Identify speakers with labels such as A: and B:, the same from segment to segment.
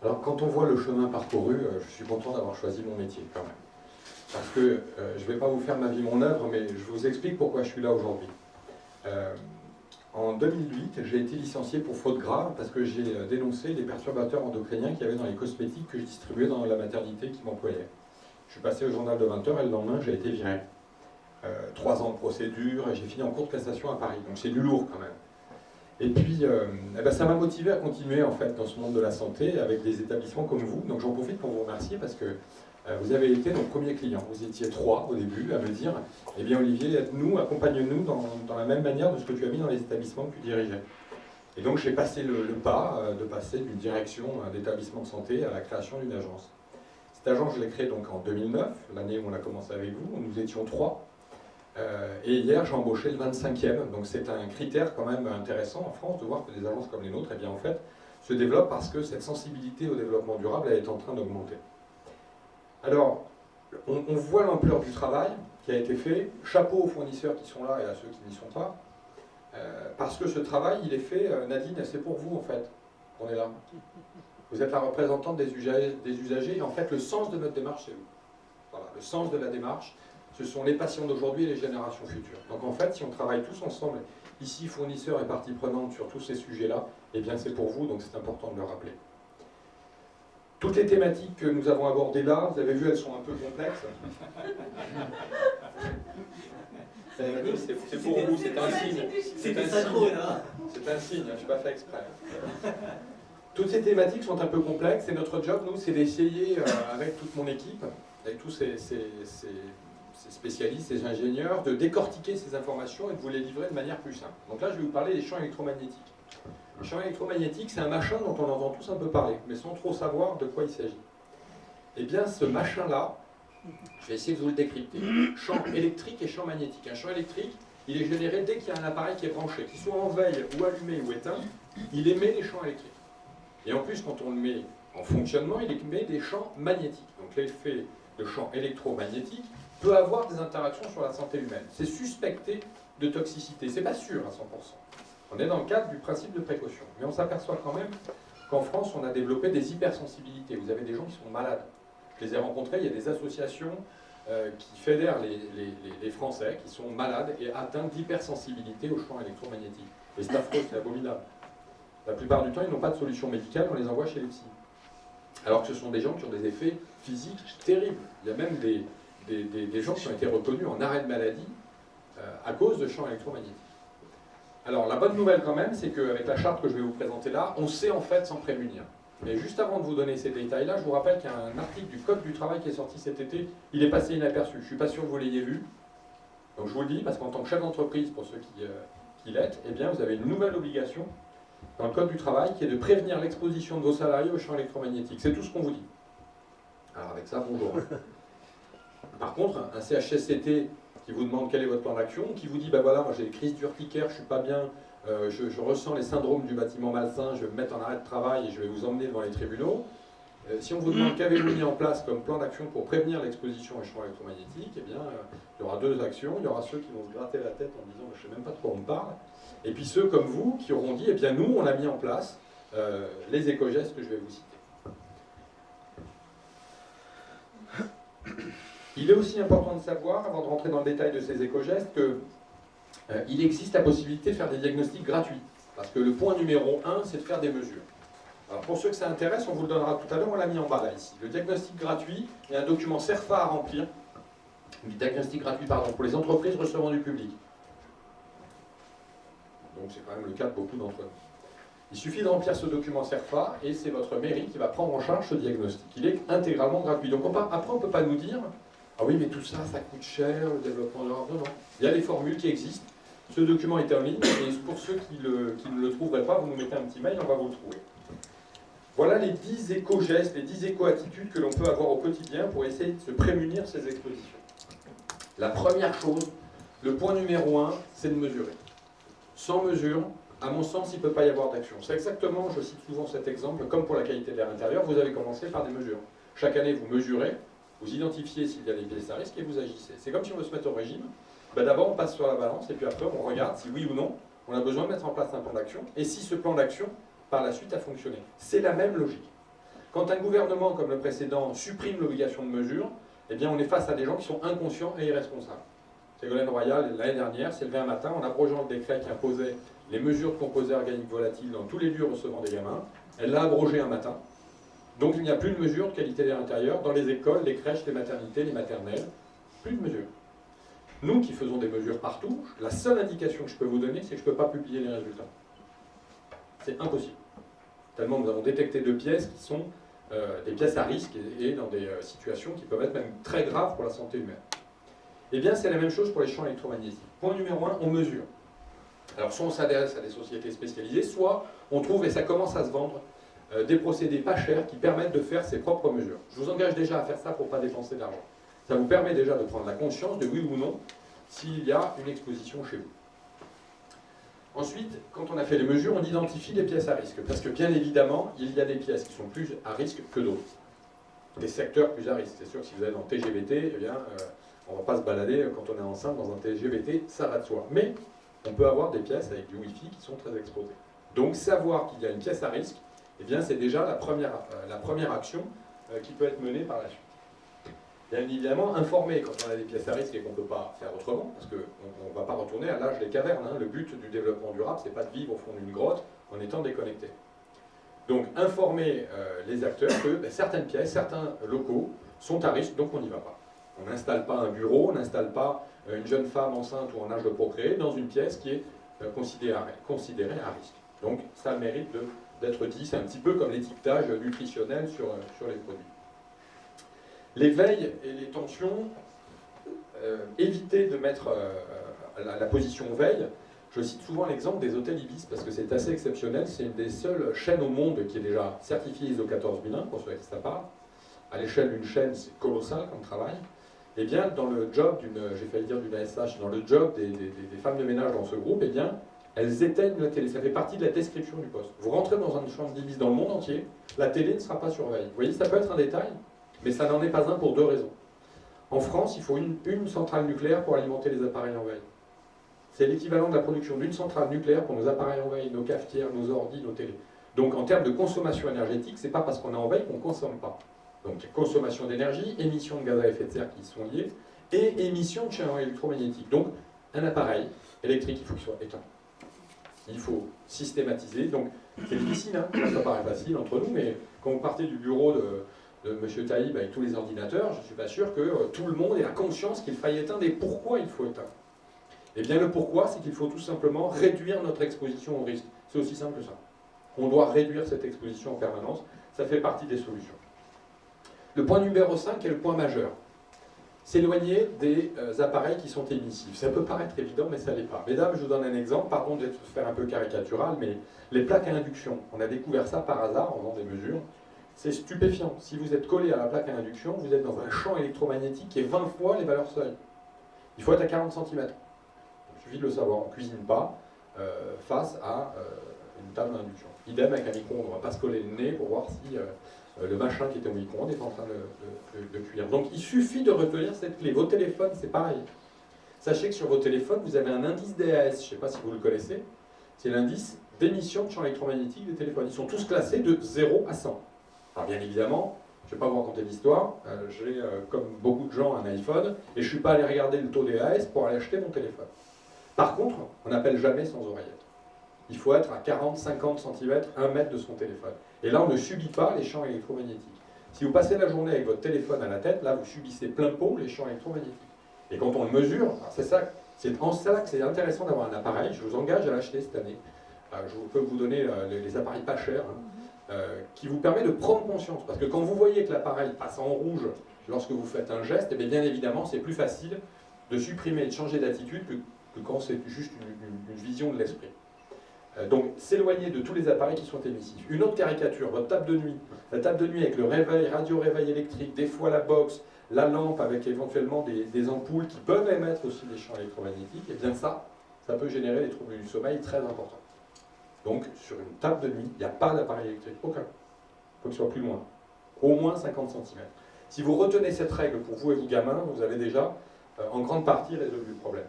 A: Alors, quand on voit le chemin parcouru, je suis content d'avoir choisi mon métier, quand même. Parce que je ne vais pas vous faire ma vie, mon œuvre, mais je vous explique pourquoi je suis là aujourd'hui. En 2008, j'ai été licencié pour faute grave parce que j'ai dénoncé les perturbateurs endocriniens qu'il y avait dans les cosmétiques que je distribuais dans la maternité qui m'employait. Je suis passé au journal de 20 heures et le lendemain, j'ai été viré. 3 ans de procédure, et j'ai fini en cour de cassation à Paris. Donc c'est du lourd quand même. Et puis, ça m'a motivé à continuer en fait dans ce monde de la santé avec des établissements comme vous. Donc j'en profite pour vous remercier parce que vous avez été nos premiers clients. Vous étiez 3 au début à me dire, eh bien Olivier, aide-nous, accompagne-nous dans la même manière de ce que tu as mis dans les établissements que tu dirigeais. Et donc j'ai passé le pas de passer d'une direction d'établissement de santé à la création d'une agence. Cette agence, je l'ai créée donc en 2009, l'année où on a commencé avec vous. Nous étions 3. Et hier, j'ai embauché le 25e, donc c'est un critère quand même intéressant en France de voir que des agences comme les nôtres, eh bien, en fait, se développent parce que cette sensibilité au développement durable elle est en train d'augmenter. Alors, on voit l'ampleur du travail qui a été fait, chapeau aux fournisseurs qui sont là et à ceux qui n'y sont pas, parce que ce travail, il est fait, Nadine, c'est pour vous en fait, on est là. Vous êtes la représentante des usagers et en fait, le sens de notre démarche, c'est vous. Voilà, le sens de la démarche, ce sont les patients d'aujourd'hui et les générations futures. Donc en fait, si on travaille tous ensemble, ici, fournisseurs et parties prenantes sur tous ces sujets-là, eh bien c'est pour vous, donc c'est important de le rappeler. Toutes les thématiques que nous avons abordées là, vous avez vu, elles sont un peu complexes. C'est pour vous, c'est un signe. C'est un signe, c'est un signe, je ne suis pas fait exprès. Toutes ces thématiques sont un peu complexes et notre job, nous, c'est d'essayer, avec toute mon équipe, avec tous ces spécialistes, ces ingénieurs, de décortiquer ces informations et de vous les livrer de manière plus simple. Donc là, je vais vous parler des champs électromagnétiques. Les champs électromagnétiques, c'est un machin dont on entend tous un peu parler, mais sans trop savoir de quoi il s'agit. Eh bien, ce machin-là, je vais essayer de vous le décrypter. Champ électrique et champ magnétique. Un champ électrique, il est généré dès qu'il y a un appareil qui est branché, qu'il soit en veille ou allumé ou éteint, il émet des champs électriques. Et en plus, quand on le met en fonctionnement, il émet des champs magnétiques. Donc l'effet de champ électromagnétique peut avoir des interactions sur la santé humaine. C'est suspecté de toxicité, c'est pas sûr à 100%. On est dans le cadre du principe de précaution. Mais on s'aperçoit quand même qu'en France, on a développé des hypersensibilités. Vous avez des gens qui sont malades. Je les ai rencontrés, il y a des associations qui fédèrent les Français qui sont malades et atteints d'hypersensibilité au champ électromagnétique. Et c'est affreux, c'est abominable. La plupart du temps, ils n'ont pas de solution médicale, on les envoie chez les psys. Alors que ce sont des gens qui ont des effets physiques terribles. Il y a même des gens qui ont été reconnus en arrêt de maladie à cause de champs électromagnétiques. Alors la bonne nouvelle quand même, c'est qu'avec la charte que je vais vous présenter là, on sait en fait s'en prémunir. Mais juste avant de vous donner ces détails-là, je vous rappelle qu'il y a un article du Code du travail qui est sorti cet été, il est passé inaperçu. Je ne suis pas sûr que vous l'ayez vu. Donc je vous le dis, parce qu'en tant que chef d'entreprise, pour ceux qui l'êtes, eh bien vous avez une nouvelle obligation dans le Code du travail qui est de prévenir l'exposition de vos salariés aux champs électromagnétiques. C'est tout ce qu'on vous dit. Alors avec ça, bonjour. Par contre, un CHSCT qui vous demande quel est votre plan d'action, qui vous dit, ben voilà, moi j'ai des crises d'urticaire, je suis pas bien, je ressens les syndromes du bâtiment malsain, je vais me mettre en arrêt de travail et je vais vous emmener devant les tribunaux. Si on vous demande qu'avez-vous mis en place comme plan d'action pour prévenir l'exposition aux champs électromagnétiques, eh bien, il y aura 2 actions. Il y aura ceux qui vont se gratter la tête en disant, je ne sais même pas de quoi on me parle, et puis ceux comme vous qui auront dit, eh bien nous, on a mis en place les éco-gestes que je vais vous citer. Il est aussi important de savoir, avant de rentrer dans le détail de ces éco-gestes, qu'il existe la possibilité de faire des diagnostics gratuits. Parce que le point numéro 1, c'est de faire des mesures. Alors pour ceux que ça intéresse, on vous le donnera tout à l'heure, on l'a mis en bas là, ici. Le diagnostic gratuit, il y a un document CERFA à remplir. Le diagnostic gratuit, pardon, pour les entreprises recevant du public. Donc c'est quand même le cas de beaucoup d'entre nous. Il suffit de remplir ce document CERFA et c'est votre mairie qui va prendre en charge ce diagnostic. Il est intégralement gratuit. Donc après, on ne peut pas nous dire « Ah oui, mais tout ça, ça coûte cher, le développement de l'ordre. » Non, non. Il y a des formules qui existent. Ce document est en ligne et pour ceux qui ne le trouveraient pas, vous nous mettez un petit mail, on va vous le trouver. Voilà les 10 éco-gestes, les 10 éco-attitudes que l'on peut avoir au quotidien pour essayer de se prémunir de ces expositions. La première chose, le point numéro 1, c'est de mesurer. Sans mesure, à mon sens, il ne peut pas y avoir d'action. C'est exactement, je cite souvent cet exemple, comme pour la qualité de l'air intérieur, vous avez commencé par des mesures. Chaque année, vous mesurez, vous identifiez s'il y a des pièces à risque et vous agissez. C'est comme si on veut se mettre au régime. Ben d'abord, on passe sur la balance et puis après, on regarde si oui ou non, on a besoin de mettre en place un plan d'action et si ce plan d'action, par la suite, a fonctionné. C'est la même logique. Quand un gouvernement comme le précédent supprime l'obligation de mesure, eh bien on est face à des gens qui sont inconscients et irresponsables. Ségolène Royal, l'année dernière, s'est levée un matin en abrogeant le décret qui imposait les mesures de composés organiques volatiles dans tous les lieux recevant des gamins. Elle l'a abrogé un matin. Donc il n'y a plus de mesure de qualité de l'air intérieur dans les écoles, les crèches, les maternités, les maternelles. Plus de mesures. Nous qui faisons des mesures partout, la seule indication que je peux vous donner, c'est que je ne peux pas publier les résultats. C'est impossible. Tellement nous avons détecté 2 pièces qui sont des pièces à risque et dans des situations qui peuvent être même très graves pour la santé humaine. Eh bien, c'est la même chose pour les champs électromagnétiques. Point numéro 1, on mesure. Alors, soit on s'adresse à des sociétés spécialisées, soit on trouve, et ça commence à se vendre, des procédés pas chers qui permettent de faire ses propres mesures. Je vous engage déjà à faire ça pour ne pas dépenser d'argent. Ça vous permet déjà de prendre la conscience de oui ou non s'il y a une exposition chez vous. Ensuite, quand on a fait les mesures, on identifie les pièces à risque. Parce que bien évidemment, il y a des pièces qui sont plus à risque que d'autres. Des secteurs plus à risque. C'est sûr que si vous êtes dans TGVT, eh bien, on ne va pas se balader quand on est enceinte dans un TGVT, ça va de soi. Mais on peut avoir des pièces avec du Wi-Fi qui sont très exposées. Donc savoir qu'il y a une pièce à risque, eh bien, c'est déjà la première action qui peut être menée par la suite. Bien évidemment, informer quand on a des pièces à risque et qu'on ne peut pas faire autrement, parce qu'on ne va pas retourner à l'âge des cavernes. Hein. Le but du développement durable, ce n'est pas de vivre au fond d'une grotte en étant déconnecté. Donc informer les acteurs que certaines pièces, certains locaux sont à risque, donc on n'y va pas. On n'installe pas un bureau, on n'installe pas une jeune femme enceinte ou en âge de procréer dans une pièce qui est considérée à risque. Donc ça mérite d'être dit, c'est un petit peu comme l'étiquetage nutritionnel sur les produits. Les veilles et les tensions, évitez de mettre la position veille. Je cite souvent l'exemple des hôtels Ibis parce que c'est assez exceptionnel. C'est une des seules chaînes au monde qui est déjà certifiée ISO 14001, pour ceux à qui ça parle. À l'échelle d'une chaîne, c'est colossal comme travail. Eh bien, dans le job j'ai failli dire d'une ASH, dans le job des femmes de ménage dans ce groupe, eh bien, elles éteignent la télé. Ça fait partie de la description du poste. Vous rentrez dans une chambre d'Ibis dans le monde entier, la télé ne sera pas sur veille. Vous voyez, ça peut être un détail, mais ça n'en est pas un pour 2 raisons. En France, il faut une centrale nucléaire pour alimenter les appareils en veille. C'est l'équivalent de la production d'une centrale nucléaire pour nos appareils en veille, nos cafetières, nos ordis, nos télés. Donc en termes de consommation énergétique, c'est pas parce qu'on est en veille qu'on ne consomme pas. Donc consommation d'énergie, émissions de gaz à effet de serre qui sont liées, et émissions de champs électromagnétiques. Donc un appareil électrique, il faut qu'il soit éteint. Il faut systématiser. Donc c'est difficile, hein, ça paraît facile entre nous, mais quand vous partez du bureau de M. Taïb avec tous les ordinateurs, je ne suis pas sûr que tout le monde ait la conscience qu'il faille éteindre et pourquoi il faut éteindre. Eh bien le pourquoi, c'est qu'il faut tout simplement réduire notre exposition au risque. C'est aussi simple que ça. On doit réduire cette exposition en permanence, ça fait partie des solutions. Le point numéro 5 est le point majeur. S'éloigner des appareils qui sont émissifs. Ça peut paraître évident, mais ça ne l'est pas. Mesdames, je vous donne un exemple, pardon de faire un peu caricatural, mais les plaques à induction, on a découvert ça par hasard en faisant des mesures. C'est stupéfiant. Si vous êtes collé à la plaque à induction, vous êtes dans un champ électromagnétique qui est 20 fois les valeurs seuil. Il faut être à 40 cm. Il suffit de le savoir. On ne cuisine pas face à une table d'induction. Idem avec un micro-ondes. On ne va pas se coller le nez pour voir si le machin qui était au micro-ondes est en train de cuire. Donc il suffit de retenir cette clé. Vos téléphones, c'est pareil. Sachez que sur vos téléphones, vous avez un indice DAS. Je ne sais pas si vous le connaissez. C'est l'indice d'émission de champ électromagnétique des téléphones. Ils sont tous classés de 0 à 100. Alors bien évidemment, je ne vais pas vous raconter l'histoire, j'ai comme beaucoup de gens un iPhone, et je ne suis pas allé regarder le taux DAS pour aller acheter mon téléphone. Par contre, on n'appelle jamais sans oreillette. Il faut être à 40-50 cm, 1 mètre de son téléphone. Et là, on ne subit pas les champs électromagnétiques. Si vous passez la journée avec votre téléphone à la tête, là, vous subissez plein pot les champs électromagnétiques. Et quand on le mesure, c'est en cela que c'est intéressant d'avoir un appareil. Je vous engage à l'acheter cette année. Je peux vous donner les appareils pas chers, hein, qui vous permet de prendre conscience. Parce que quand vous voyez que l'appareil passe en rouge lorsque vous faites un geste, eh bien évidemment, c'est plus facile de supprimer et de changer d'attitude que quand c'est juste une vision de l'esprit. Donc, s'éloigner de tous les appareils qui sont émissifs. Une autre caricature, votre table de nuit. La table de nuit avec le réveil, radio-réveil électrique, des fois la box, la lampe avec éventuellement des ampoules qui peuvent émettre aussi des champs électromagnétiques, et bien ça peut générer des troubles du sommeil très importants. Donc, sur une table de nuit, il n'y a pas d'appareil électrique, aucun. Il faut qu'il soit plus loin. Au moins 50 cm. Si vous retenez cette règle pour vous et vos gamins, vous avez déjà, en grande partie, résolu le problème.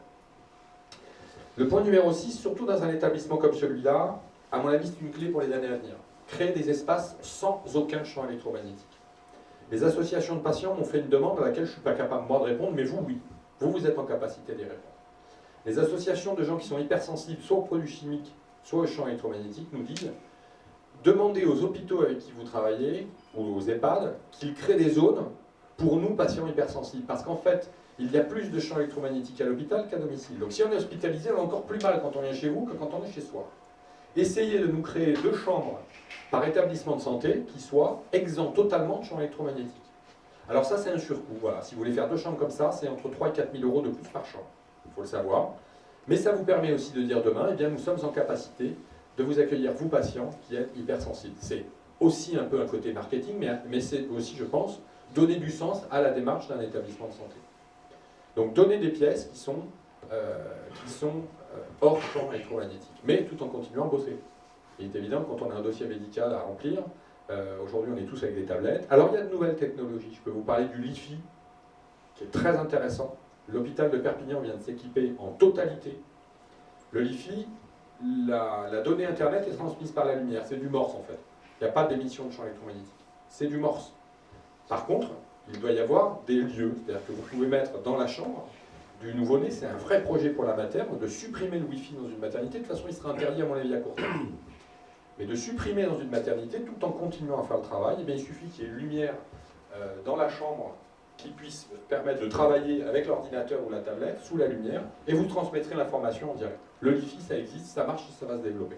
A: Le point numéro 6, surtout dans un établissement comme celui-là, à mon avis, c'est une clé pour les années à venir. créer des espaces sans aucun champ électromagnétique. Les associations de patients m'ont fait une demande à laquelle je ne suis pas capable, moi, de répondre, mais vous, oui. Vous êtes en capacité d'y répondre. Les associations de gens qui sont hypersensibles, soit aux produits chimiques, soit aux champs électromagnétiques, nous disent demandez aux hôpitaux avec qui vous travaillez, ou aux EHPAD, qu'ils créent des zones pour nous, patients hypersensibles. Parce qu'en fait, il y a plus de champs électromagnétiques à l'hôpital qu'à domicile. Donc si on est hospitalisé, on a encore plus mal quand on vient chez vous que quand on est chez soi. Essayez de nous créer 2 chambres par établissement de santé qui soient exempts totalement de champs électromagnétiques. Alors ça, c'est un surcoût. Voilà. Si vous voulez faire 2 chambres comme ça, c'est entre 3 et 4 000 euros de plus par chambre. Il faut le savoir. Mais ça vous permet aussi de dire demain, eh bien, nous sommes en capacité de vous accueillir, vous patients, qui êtes hypersensibles. C'est aussi un peu un côté marketing, mais c'est aussi, je pense, donner du sens à la démarche d'un établissement de santé. Donc donner des pièces qui sont hors champ électromagnétique, mais tout en continuant à bosser. Il est évident que quand on a un dossier médical à remplir, aujourd'hui on est tous avec des tablettes. Alors il y a de nouvelles technologies, je peux vous parler du Li-Fi, qui est très intéressant. L'hôpital de Perpignan vient de s'équiper en totalité. Le Li-Fi, la donnée Internet est transmise par la lumière, c'est du morse en fait. Il n'y a pas d'émission de champ électromagnétique, c'est du morse. Par contre, il doit y avoir des lieux, c'est-à-dire que vous pouvez mettre dans la chambre du nouveau-né, c'est un vrai projet pour la materne, de supprimer le Wi-Fi dans une maternité. De toute façon, il sera interdit à mon avis à court terme. Mais de supprimer dans une maternité, tout en continuant à faire le travail, eh bien, il suffit qu'il y ait une lumière dans la chambre qui puisse permettre de travailler avec l'ordinateur ou la tablette, sous la lumière, et vous transmettrez l'information en direct. Le Wi-Fi, ça existe, ça marche et ça va se développer.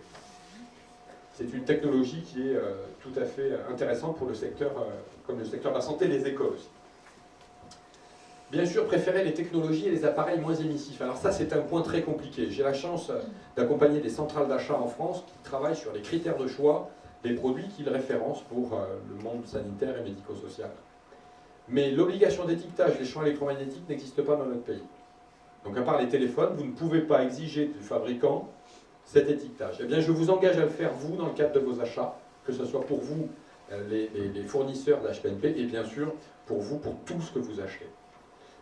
A: C'est une technologie qui est tout à fait intéressante pour le secteur, comme le secteur de la santé et les écoles aussi. Bien sûr, préférer les technologies et les appareils moins émissifs. Alors ça, c'est un point très compliqué. J'ai la chance d'accompagner des centrales d'achat en France qui travaillent sur les critères de choix des produits qu'ils référencent pour le monde sanitaire et médico-social. Mais l'obligation d'étiquetage des champs électromagnétiques n'existe pas dans notre pays. Donc à part les téléphones, vous ne pouvez pas exiger du fabricant cet étiquetage. Eh bien, je vous engage à le faire, vous, dans le cadre de vos achats, que ce soit pour vous, les fournisseurs d'HPNP, et bien sûr, pour vous, pour tout ce que vous achetez.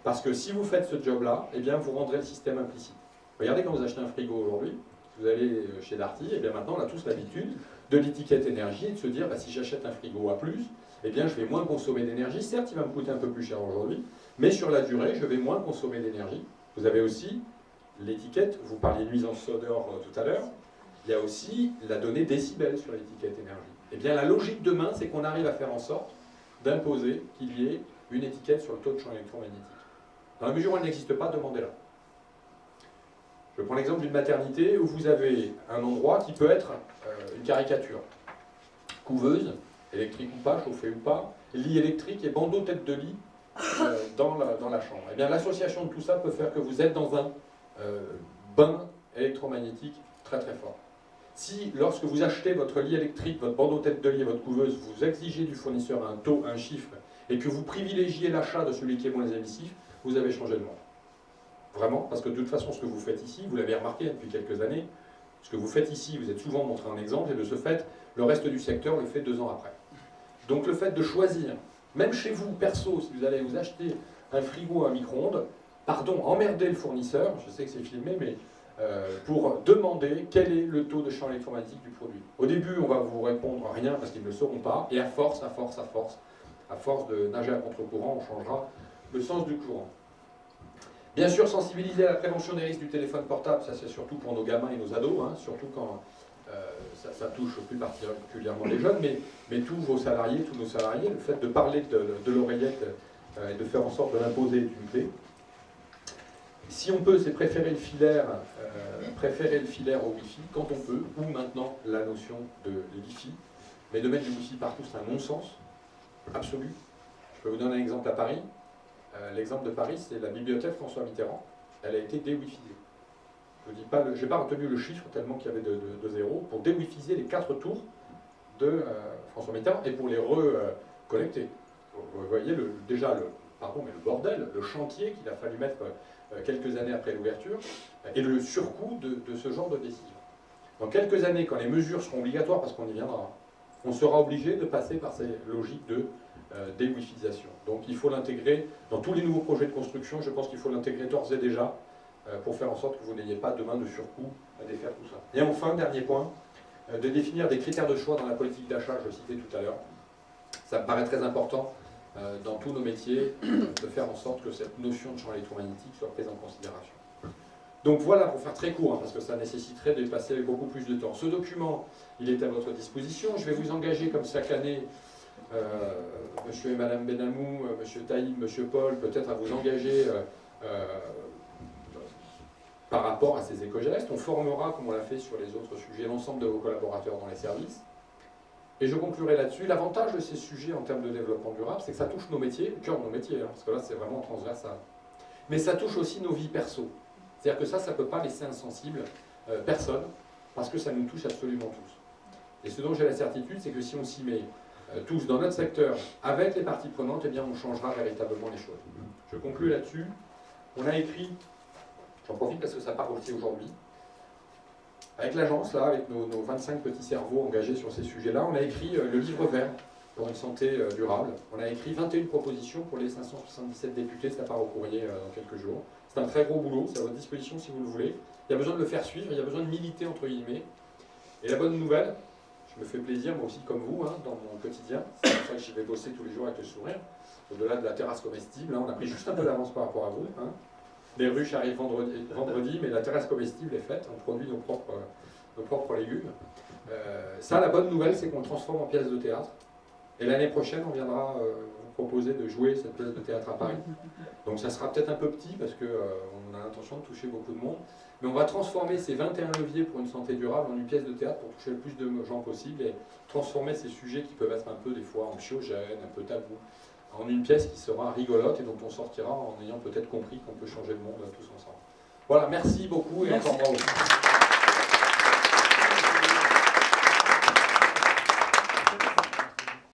A: Parce que si vous faites ce job-là, eh bien, vous rendrez le système implicite. Regardez quand vous achetez un frigo aujourd'hui, vous allez chez Darty, et bien maintenant, on a tous l'habitude de l'étiquette énergie et de se dire, bah, si j'achète un frigo à plus, eh bien, je vais moins consommer d'énergie. Certes, il va me coûter un peu plus cher aujourd'hui, mais sur la durée, je vais moins consommer d'énergie. Vous avez aussi l'étiquette, vous parliez de nuisance sonore tout à l'heure, il y a aussi la donnée décibels sur l'étiquette énergie. Eh bien, la logique demain, c'est qu'on arrive à faire en sorte d'imposer qu'il y ait une étiquette sur le taux de champ électromagnétique. Dans la mesure où elle n'existe pas, demandez-la. Je prends l'exemple d'une maternité où vous avez un endroit qui peut être une caricature. Couveuse, électrique ou pas, chauffée ou pas, lit électrique et bandeau tête de lit dans la chambre. Eh bien, l'association de tout ça peut faire que vous êtes dans un bain électromagnétique très très fort. Si, lorsque vous achetez votre lit électrique, votre bandeau tête de lit et votre couveuse, vous exigez du fournisseur un taux, un chiffre, et que vous privilégiez l'achat de celui qui est moins émissif, vous avez changé le monde. Vraiment, parce que de toute façon, ce que vous faites ici, vous l'avez remarqué depuis quelques années, ce que vous faites ici, vous êtes souvent montré un exemple, et de ce fait, le reste du secteur le fait 2 ans après. Donc le fait de choisir, même chez vous, perso, si vous allez vous acheter un frigo, un micro-ondes, pardon, emmerdez le fournisseur, je sais que c'est filmé, mais pour demander quel est le taux de champ électromagnétique du produit. Au début, on va vous répondre rien parce qu'ils ne le sauront pas, et à force de nager à contre-courant, on changera le sens du courant. Bien sûr, sensibiliser à la prévention des risques du téléphone portable, ça c'est surtout pour nos gamins et nos ados, hein, surtout quand ça touche plus particulièrement les jeunes, mais tous vos salariés, tous nos salariés, le fait de parler de l'oreillette et de faire en sorte de l'imposer est une clé. Si on peut, c'est préférer le filaire au Wi-Fi, quand on peut, ou maintenant la notion de Wi-Fi, mais de mettre du Wi-Fi partout, c'est un non-sens absolu. Je peux vous donner un exemple à Paris. L'exemple de Paris, c'est la bibliothèque François Mitterrand. Elle a été déwifisée. Je n'ai pas retenu le chiffre tellement qu'il y avait de zéro, pour déwifiser les 4 tours de François Mitterrand et pour les reconnecter. Vous voyez déjà le bordel, le chantier qu'il a fallu mettre quelques années après l'ouverture, et le surcoût de ce genre de décision. Dans quelques années, quand les mesures seront obligatoires, parce qu'on y viendra, on sera obligé de passer par ces logiques de déwifisation. Donc il faut l'intégrer dans tous les nouveaux projets de construction, je pense qu'il faut l'intégrer d'ores et déjà pour faire en sorte que vous n'ayez pas demain de surcoût à défaire tout ça. Et enfin, dernier point, de définir des critères de choix dans la politique d'achat, je le citais tout à l'heure. Ça me paraît très important dans tous nos métiers de faire en sorte que cette notion de champ électromagnétique soit prise en considération. Donc voilà, pour faire très court, hein, parce que ça nécessiterait de passer beaucoup plus de temps. Ce document, il est à votre disposition. Je vais vous engager, comme chaque année, Monsieur et Madame Benamou, Monsieur Taïb, Monsieur Paul, peut-être à vous engager par rapport à ces éco-gestes. On formera, comme on l'a fait sur les autres sujets, l'ensemble de vos collaborateurs dans les services. Et je conclurai là-dessus. L'avantage de ces sujets en termes de développement durable, c'est que ça touche nos métiers, le cœur de nos métiers, hein, parce que là, c'est vraiment transversal. Mais ça touche aussi nos vies perso. C'est-à-dire que ça ne peut pas laisser insensible personne, parce que ça nous touche absolument tous. Et ce dont j'ai la certitude, c'est que si on s'y met tous dans notre secteur, avec les parties prenantes, eh bien on changera véritablement les choses. Je conclue là-dessus. On a écrit, j'en profite parce que ça part aussi aujourd'hui, avec l'agence, là, avec nos 25 petits cerveaux engagés sur ces sujets-là, on a écrit le livre vert pour une santé durable. On a écrit 21 propositions pour les 577 députés, ça part au courrier dans quelques jours. C'est un très gros boulot, c'est à votre disposition si vous le voulez. Il y a besoin de le faire suivre, il y a besoin de militer entre guillemets. Et la bonne nouvelle, je me fais plaisir, moi aussi comme vous, hein, dans mon quotidien, c'est pour ça que j'y vais bosser tous les jours avec le sourire, au-delà de la terrasse comestible, hein, on a pris juste un peu d'avance par rapport à vous. Hein. Les ruches arrivent vendredi, mais la terrasse comestible est faite, on produit nos propres légumes. Ça, la bonne nouvelle, c'est qu'on le transforme en pièce de théâtre. Et l'année prochaine, on viendra vous proposer de jouer cette pièce de théâtre à Paris. Donc ça sera peut-être un peu petit, parce qu'on a l'intention de toucher beaucoup de monde. Mais on va transformer ces 21 leviers pour une santé durable en une pièce de théâtre pour toucher le plus de gens possible et transformer ces sujets qui peuvent être un peu des fois anxiogènes, un peu tabous, en une pièce qui sera rigolote et dont on sortira en ayant peut-être compris qu'on peut changer le monde tous ensemble. Voilà, merci beaucoup et encore bravo.